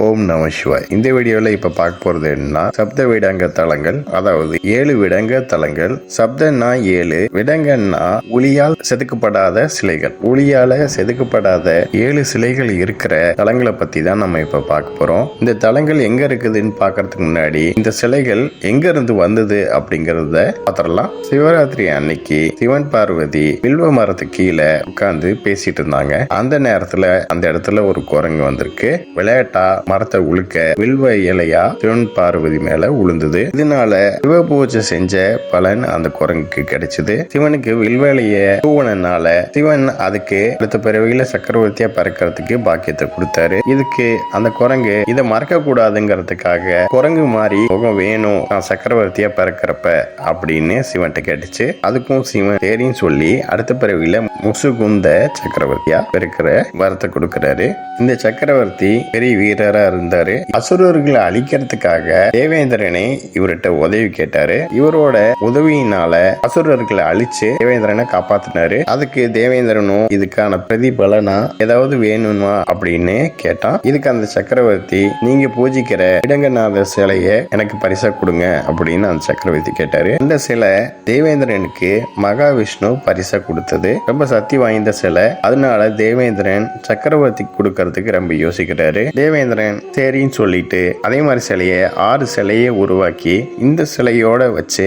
ஓம் நம சிவாய். இந்த வீடியோல இப்ப பார்க்க போறது என்னன்னா, சப்த விடங்க தலங்கள், அதாவது 7 விடங்க தலங்கள். சப்தன்னா 7, விடங்கன்னா ஒளியால் செதுக்கப்படாத சிலைகள். ஒளியால செதுக்கப்படாத 7 சிலைகள் இருக்கிற தலங்களை பத்தி தான் நம்ம இப்ப பார்க்க போறோம். இந்த தலங்கள் எங்க இருக்குதுன்னு பாக்குறதுக்கு முன்னாடி இந்த சிலைகள் எங்க இருந்து வந்தது அப்படிங்கறத பாத்திரலாம். சிவராத்திரி அன்னைக்கு சிவன் பார்வதி வில்வ மரத்துக்கு கீழே உட்கார்ந்து பேசிட்டு இருந்தாங்க. அந்த நேரத்துல அந்த இடத்துல ஒரு குரங்கு வந்திருக்கு. விளையாட்டா மரத்தை உழுக்க வில்வ இலையா சிவன் பார்வதி மேல உளுந்தது. இதனால சிவ பூஜை செஞ்ச பலன் அந்த குரங்குக்கு கிடைச்சது. சிவனுக்கு வில்வலைய தூவனால சிவன் அதுக்கு அடுத்த பிறவியில சக்கரவர்த்தியா பறக்கிறதுக்கு பாக்கியத்தை கொடுத்தாரு. இதுக்கு அந்த குரங்கு இதை மறக்க கூடாதுங்கிறதுக்காக குரங்கு மாதிரி முகம் வேணும் நான் சக்கரவர்த்தியா பறக்கிறப்ப அப்படின்னு சிவன்கிட்ட கேட்டுச்சு. அதுக்கும் சிவன் சரின்னு சொல்லி அடுத்த பிறவியில முசுகுந்த சக்கரவர்த்தியா பெருக்கிற வரத்தை கொடுக்கிறாரு. இந்த சக்கரவர்த்தி பெரிய வீரரா இருந்தாரு. அசுரர்களை அழிக்கிறதுக்காக தேவேந்திரனை இவர்கிட்ட உதவி கேட்டாரு. இவரோட உதவியினால அசுரர்களை அழிச்சு தேவேந்திரனை காப்பாத்தினாரு. அதுக்கு தேவேந்திரனும் இதுக்கான பிரதிபலனா ஏதாவது வேணுமா அப்படின்னு கேட்டான். இதுக்கு அந்த சக்கரவர்த்தி நீங்க பூஜிக்கிற இடங்கநாத சிலைய எனக்கு பரிசா கொடுங்க அப்படின்னு அந்த சக்கரவர்த்தி கேட்டாரு. இந்த சிலை தேவேந்திரனுக்கு மகாவிஷ்ணு பரிசா கொடுத்தது. ரொம்ப சக்தி வாய்ந்த சிலை. அதனால தேவேந்திரன் சக்கரவர்த்தி கொடுக்கறதுக்கு ரொம்ப யோசிக்கிறாரு. தேவேந்திரன் சரின்னு சொல்லிட்டு அதே மாதிரி சிலைய 6 சிலையை உருவாக்கி இந்த சிலையோட வச்சு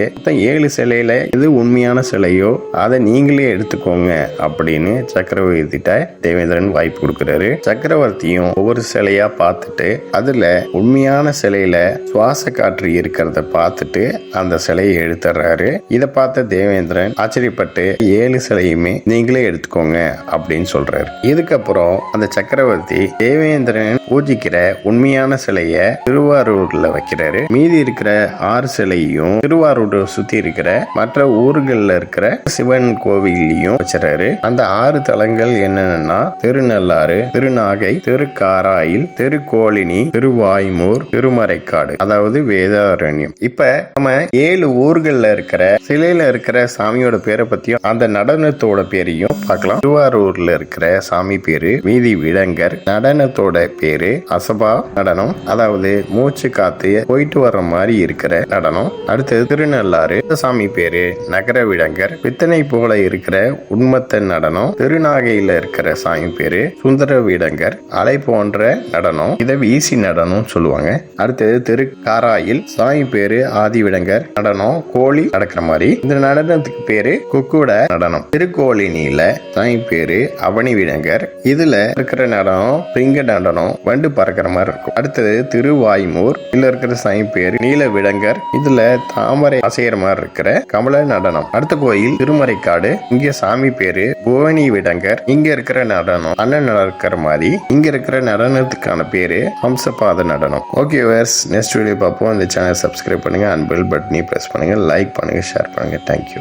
7 சிலையில இது உண்மையான சிலையோ அதை நீங்களே எடுத்துக்கோங்க அப்படின்னு சக்கரவர்த்திட்ட தேவேந்திரன் வாய்ப்பு கொடுக்கிறாரு. சக்கரவர்த்தியும் ஒவ்வொரு சிலையா பார்த்துட்டு அதுல உண்மையான சிலையில சுவாச காற்று இருக்கிறத பார்த்துட்டு அந்த சிலையை எடுத்துறாரு. இதை பார்த்த தேவேந்திரன் ஆச்சரியப்பட்டு 7 சிலையுமே நீங்களே எடுத்துக்கோங்க அப்படின்னு சொல்றாரு. இதுக்கப்புறம் அந்த சக்கரவர்த்தி தேவேந்திரன் பூஜிக்கிற உண்மையான சிலைய திருவாரூர்ல வைக்கிறாரு. மீதி இருக்கிற 6 சிலையும் திருவாரூர் சுத்தி இருக்கிற மற்ற ஊர்கள்ல இருக்கிற சிவன் கோவிலையும் வச்சுறாரு. அந்த 6 தலங்கள் என்னன்னா திருநள்ளாறு, திருநாகை, திருக்காராயில், திருக்கோளினி, திருவாய்மூர், திருமறைக்காடு, அதாவது வேதாரண்யம். இப்ப நம்ம 7 ஊர்கள்ல இருக்கிற சிலையில இருக்கிற சாமியோட பேரை பத்தியும் அந்த நடனத்தோட பேரையும் பார்க்கலாம். திருவாரூர்ல இருக்கிற சாமி பேரு வீதி விடங்கர், நடனத்தோட பேரு அசபா நடனம், அதாவது மூச்சு காத்து போயிட்டு வர்ற மாதிரி இருக்கிற நடனம். அடுத்தது திருநள்ளாறு, சாமி பேரு நகர விடங்கர், வித்தனை போல இருக்கிற உண்மத்த நடனம். திருநாகையில இருக்கிற சாமி பேரு சுந்தர விடங்கர், அலை போன்ற நடனம். இதை வீசி நடனம் சொல்லுவாங்க. அடுத்தது திருக்காராயில் சாமி பேரு ஆதி விடங்கர், நடனம் கோழி நடக்கிற மாதிரி. இந்த நடனத்துக்கு பேரு குக்குட நடனம். திருக்கோளினியில சாமி பேரு அவனி விடங்கர், இதுல இருக்கிற நடனம் பிரிங்க நடனம், வண்டு பறக்கிற மாதிரி இருக்கும். அடுத்தது திருவாய்மூர், இதுல இருக்கிற சாமி பேரு நீல விடங்கர், இதுல தாமரை அசைகிற மாதிரி இருக்கிற கமல நடனம். அடுத்த கோயில் திருமறைக்காடு, இங்க சாமி பேரு புவனி விடங்கர், இங்க இருக்கிற நடனம் அண்ணன் நடக்கிற மாதிரி. இங்க இருக்கிற நடனத்துக்கான பேரு ஹம்சபாத நடனம். ஓகே வேர்ஸ், நெக்ஸ்ட் வீடியோ பார்ப்போம். இந்த சேனல் சப்ஸ்கிரைப் பண்ணுங்க, அண்ட் பெல் பட்டனை பிரஸ் பண்ணுங்க, லைக் பண்ணுங்க, ஷேர் பண்ணுங்க. தேங்க்யூ.